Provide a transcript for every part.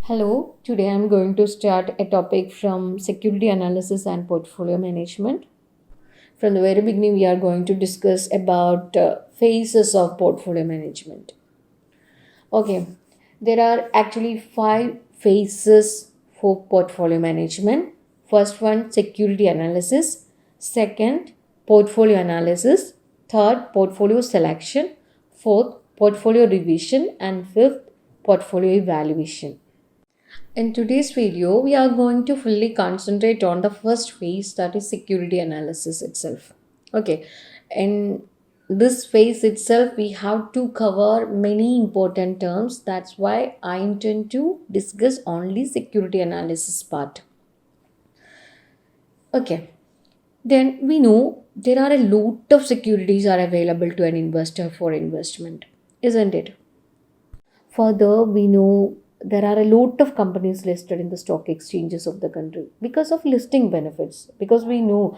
Hello, today I'm going to start a topic from security analysis and portfolio management. From the very beginning, we are going to discuss about phases of portfolio management. Okay, there are actually five phases for portfolio management. First one, security analysis. Second, portfolio analysis. Third, portfolio selection. Fourth, portfolio revision. And fifth, portfolio evaluation. In today's video, we are going to fully concentrate on the first phase, that is security analysis itself. Okay, in this phase itself, we have to cover many important terms. That's why I intend to discuss only security analysis part. Okay, then we know there are a lot of securities are available to an investor for investment, isn't it? Further, we know there are a lot of companies listed in the stock exchanges of the country because of listing benefits. Because we know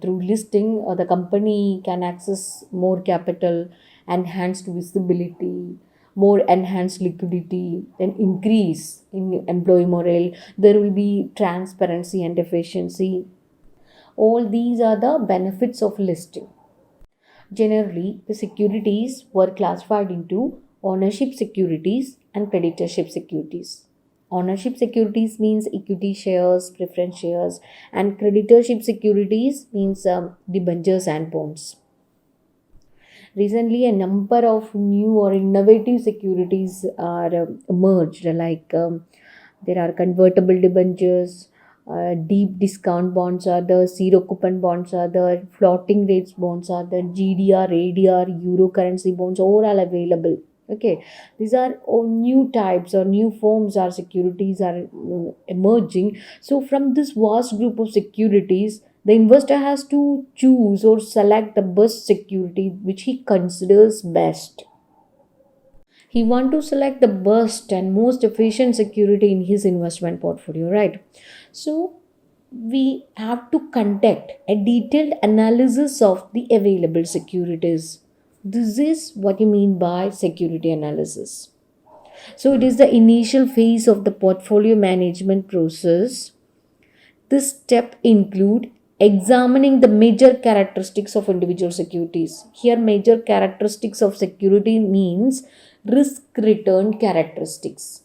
through listing, the company can access more capital, enhanced visibility, more enhanced liquidity, and increase in employee morale. There will be transparency and efficiency. All these are the benefits of listing. Generally, the securities were classified into ownership securities and creditorship securities. Ownership securities means equity shares, preference shares, and creditorship securities means debentures and bonds. Recently, a number of new or innovative securities are emerged, like there are convertible debentures, deep discount bonds are there, zero coupon bonds are there, floating rates bonds are there, GDR, ADR, euro currency bonds, all are available. Okay, these are all new types or new forms or securities are emerging. So from this vast group of securities, the investor has to choose or select the best security which he considers best. He want to select the best and most efficient security in his investment portfolio, right? So we have to conduct a detailed analysis of the available securities. This is what you mean by security analysis. So it is the initial phase of the portfolio management process. This step include examining the major characteristics of individual securities. Here, major characteristics of security means risk return characteristics.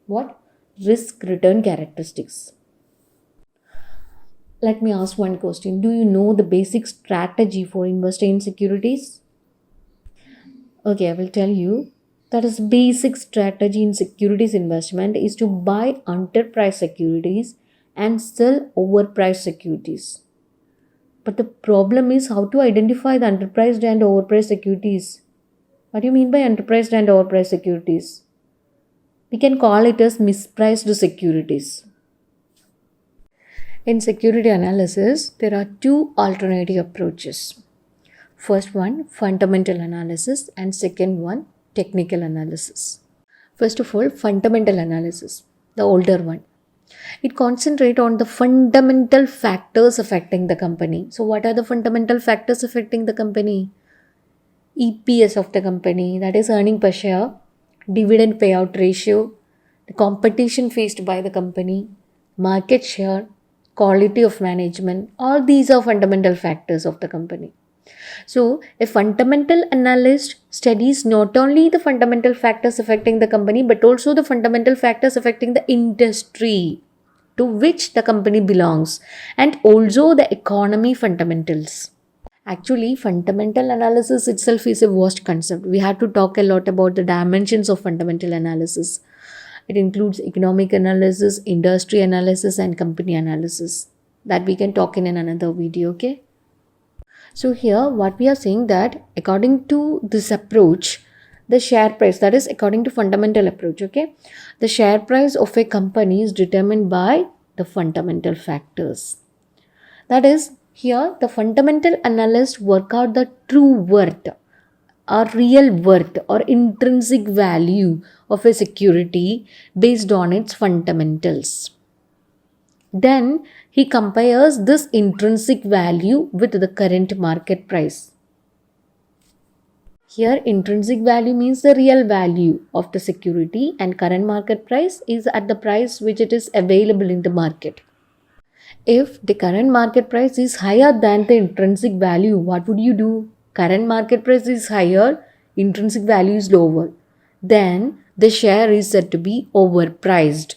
What? Risk return characteristics. Let me ask one question. Do you know the basic strategy for investing in securities? Okay, I will tell you. That is, basic strategy in securities investment is to buy underpriced securities and sell overpriced securities. But the problem is how to identify the underpriced and overpriced securities. What do you mean by underpriced and overpriced securities? We can call it as mispriced securities. In security analysis, there are two alternative approaches. First one, fundamental analysis, and second one, technical analysis. First of all, fundamental analysis, the older one. It concentrates on the fundamental factors affecting the company. So what are the fundamental factors affecting the company? EPS of the company, that is earning per share, dividend payout ratio, the competition faced by the company, market share, quality of management. All these are fundamental factors of the company. So, a fundamental analyst studies not only the fundamental factors affecting the company but also the fundamental factors affecting the industry to which the company belongs and also the economy fundamentals. Actually, fundamental analysis itself is a vast concept. We have to talk a lot about the dimensions of fundamental analysis. It includes economic analysis, industry analysis, and company analysis. That we can talk in another video, okay? So here what we are saying that according to this approach, the share price, that is according to fundamental approach, okay, the share price of a company is determined by the fundamental factors. That is, here the fundamental analysts work out the true worth or real worth or intrinsic value of a security based on its fundamentals. Then he compares this intrinsic value with the current market price. Here intrinsic value means the real value of the security and current market price is at the price which it is available in the market. If the current market price is higher than the intrinsic value, what would you do? Current market price is higher, intrinsic value is lower. Then the share is said to be overpriced.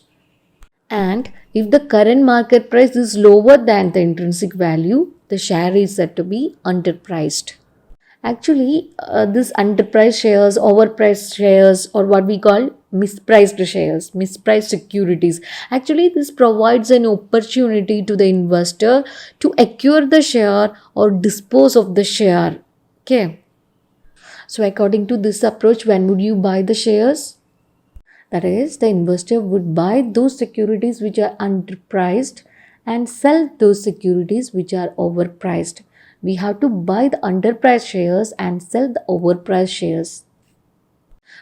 And if the current market price is lower than the intrinsic value, the share is said to be underpriced. Actually, this underpriced shares, overpriced shares, or what we call mispriced shares, mispriced securities. Actually, this provides an opportunity to the investor to acquire the share or dispose of the share. Okay. So, according to this approach, when would you buy the shares? That is, the investor would buy those securities which are underpriced and sell those securities which are overpriced. We have to buy the underpriced shares and sell the overpriced shares.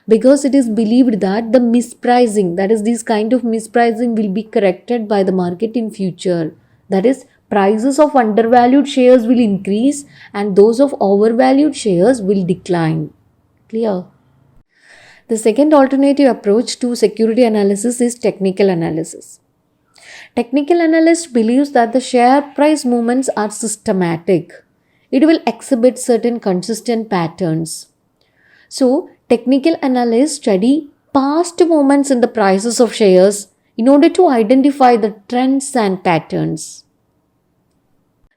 Because it is believed that the mispricing, that is, this kind of mispricing will be corrected by the market in future. That is, prices of undervalued shares will increase and those of overvalued shares will decline. Clear? The second alternative approach to security analysis is technical analysis. Technical analyst believes that the share price movements are systematic. It will exhibit certain consistent patterns. So, technical analysts study past movements in the prices of shares in order to identify the trends and patterns.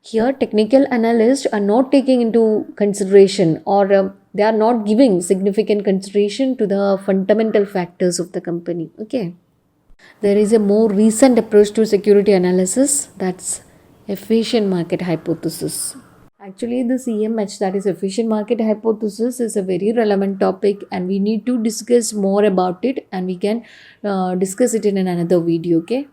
Here, technical analysts are not taking into consideration or they are not giving significant consideration to the fundamental factors of the company. Okay. There is a more recent approach to security analysis, that's efficient market hypothesis. Actually, this EMH, that is efficient market hypothesis, is a very relevant topic and we need to discuss more about it and we can discuss it in another video. Okay.